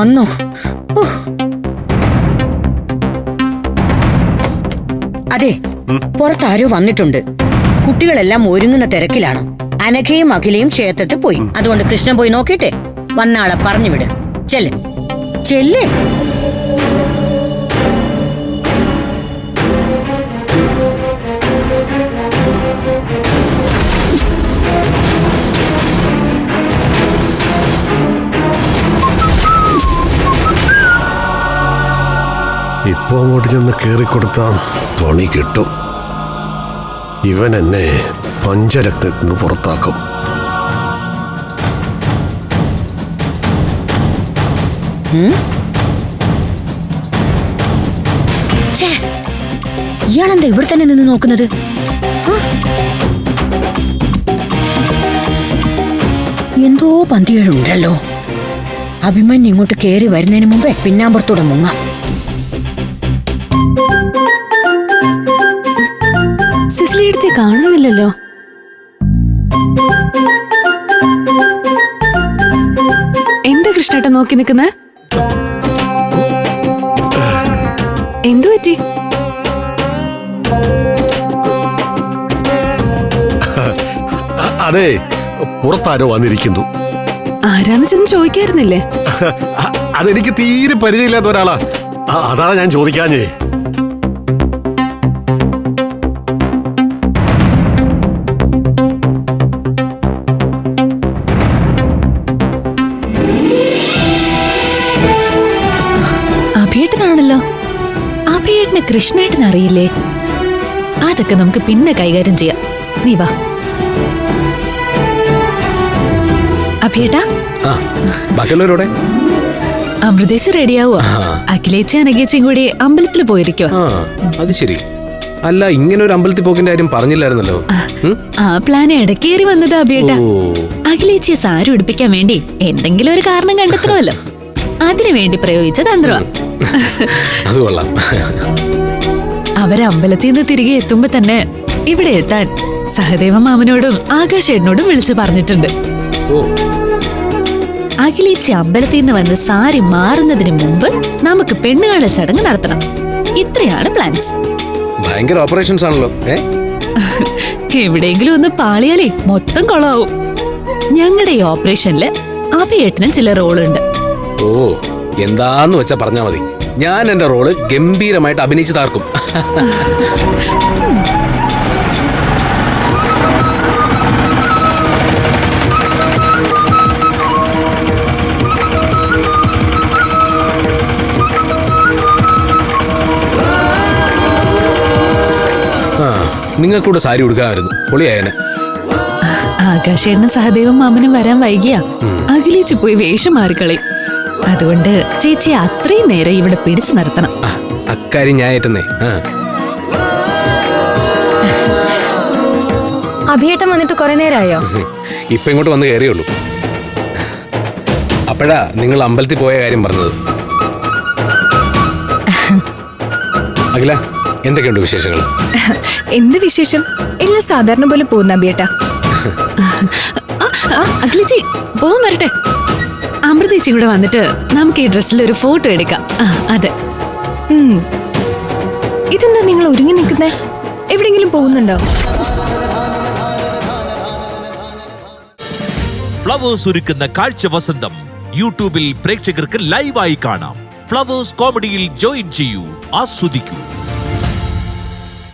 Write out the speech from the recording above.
വന്നോ? അതെ, പുറത്താരോ വന്നിട്ടുണ്ട്. കുട്ടികളെല്ലാം ഒരുങ്ങുന്ന തിരക്കിലാണ്. അനഘയും അഖിലയും ക്ഷേത്രത്തിൽ പോയി. അതുകൊണ്ട് കൃഷ്ണൻ പോയി നോക്കിട്ടെ വന്നാളെ പറഞ്ഞുവിട്. ചെല്ല് ചെല്ല്. ഇപ്പൊ അങ്ങോട്ട് ചെന്ന് കേറിക്കൊടുത്താൽ പണി കിട്ടും. ഇവൻ എന്നെ പഞ്ചരക്തത്തിൽ നിന്ന് പുറത്താക്കും. ഇയാളെന്താ ഇവിടെ തന്നെ നിന്ന് നോക്കുന്നത്? എന്തോ പന്തികളുണ്ടല്ലോ. അഭിമന്യു ഇങ്ങോട്ട് കേറി വരുന്നതിന് മുമ്പേ പിന്നാമ്പുറത്തൂടെ മുങ്ങാം. സിസിലി എടുത്ത് കാണുന്നില്ലല്ലോ. എന്താ കൃഷ്ണേട്ടൻ നോക്കി നിൽക്കുന്നത്? എന്തു പറ്റി? അതെ, പുറത്താരോ വന്നിരിക്കുന്നു. ആരാന്ന് ചെന്ന് ചോദിക്കായിരുന്നില്ലേ? അതെനിക്ക് തീരെ പരിചയമില്ലാത്ത ഒരാളാ. അതാണ് ഞാൻ ചോദിക്കാഞ്ഞേ. അഭിയേട്ടനാണല്ലോ. അഭിയേട്ടന് കൃഷ്ണേട്ടൻ അറിയില്ലേ? അതൊക്കെ നമുക്ക് പിന്നെ കൈകാര്യം ചെയ്യാം. നീ വാ. അഭിയേട്ടാ, ബാക്കിയുള്ളവരോടെ അമൃതേശ് റെഡിയാവോ? അഖിലേച്ചി അനഘേച്ചിയും കൂടി അമ്പലത്തിൽ പോയിരിക്കോ? അത് ശരി. അല്ല, ഇങ്ങനെ ഒരു അമ്പലത്തിൽ പോക്കിന്റെ കാര്യം പറഞ്ഞില്ലായിരുന്നല്ലോ. ആ പ്ലാൻ ഇടക്കേറി വന്നത് അഭിയേട്ടാ. അഖിലേച്ചിയെ സാരി ഉടുപ്പിക്കാൻ വേണ്ടി എന്തെങ്കിലും ഒരു കാരണം കണ്ടെത്തണമല്ലോ. അതിനുവേണ്ടി പ്രയോഗിച്ച തന്ത്രമാ. അത് കൊള്ളാം. അവരമ്പലത്തിൽ നിന്ന് തിരികെ എത്തുമ്പോ തന്നെ ഇവിടെ എത്താൻ സഹദേവ മാമനോടും ആകാശേട്ടനോടും വിളിച്ചു പറഞ്ഞിട്ടുണ്ട്. അഖിലേച്ചി അമ്പലത്തിൽ നിന്ന് വന്ന് സാരി മാറുന്നതിന് മുമ്പ് നമുക്ക് പെണ്ണുകാണൽ ചടങ്ങ് നടത്തണം. ഇത്രയാണ് പ്ലാൻസ്. ഭയങ്കര ഓപ്പറേഷൻസ് ആണല്ലോ. എവിടെയെങ്കിലും ഒന്ന് പാളിയാലേ മൊത്തം കൊളാവും. ഞങ്ങളുടെ ഈ ഓപ്പറേഷനില് അഭിയേട്ടനും ചില റോളുണ്ട്. ഓ, എന്താന്ന് വെച്ചാ പറഞ്ഞാ മതി. ഞാൻ എന്റെ റോള് ഗംഭീരമായിട്ട് അഭിനയിച്ച് താർക്കും. നിങ്ങൾക്കൂടെ സാരി ഉടുക്കാമായിരുന്നു, പൊളിയായനെ. ആകാശേട്ടനും സഹദേവം മാമനും വരാൻ വൈകിയാ അഖിലേച്ചി പോയി വേഷം മാറിക്കളയും. അതുകൊണ്ട് ചേച്ചി അത്രയും നേരം ഇവിടെ പിടിച്ചു നിർത്തണം. അക്കാര്യം ഞാൻ ഏറ്റെന്നേ. അഭിയേട്ടൻ വന്നിട്ട് കുറെ നേരമായോ? ഇപ്പൊ ഇങ്ങോട്ട് വന്ന് കയറിയുള്ളൂ. അപ്പോഴാ നിങ്ങൾ അമ്പലത്തിൽ പോയ കാര്യം പറഞ്ഞത്. അഖില, എന്തൊക്കെയുണ്ട് വിശേഷങ്ങൾ? എന്ത് വിശേഷം? എല്ലാം സാധാരണ പോലെ പോകുന്ന അഭിയേട്ടാ. അഖിലേച്ചി പോകാൻ വരട്ടെ. അമൃതേച്ചി കൂടെ വന്നിട്ട് നമുക്ക് ഈ ഡ്രസ്സിൽ ഒരു ഫോട്ടോ എടുക്കാം. അതെ. ഇതെന്താ നിങ്ങൾ ഒരുങ്ങി നിൽക്കുന്നേ? എവിടെങ്കിലും പോകുന്നുണ്ടോ? ഫ്ലവേഴ്സ് ഒരുക്കുന്ന കാഴ്ച വസന്തം യൂട്യൂബിൽ പ്രേക്ഷകർക്ക് ലൈവായി കാണാം. ഫ്ലവേഴ്സ് കോമഡിയിൽ ജോയിൻ ചെയ്യൂ, ആസ്വദിക്കൂ.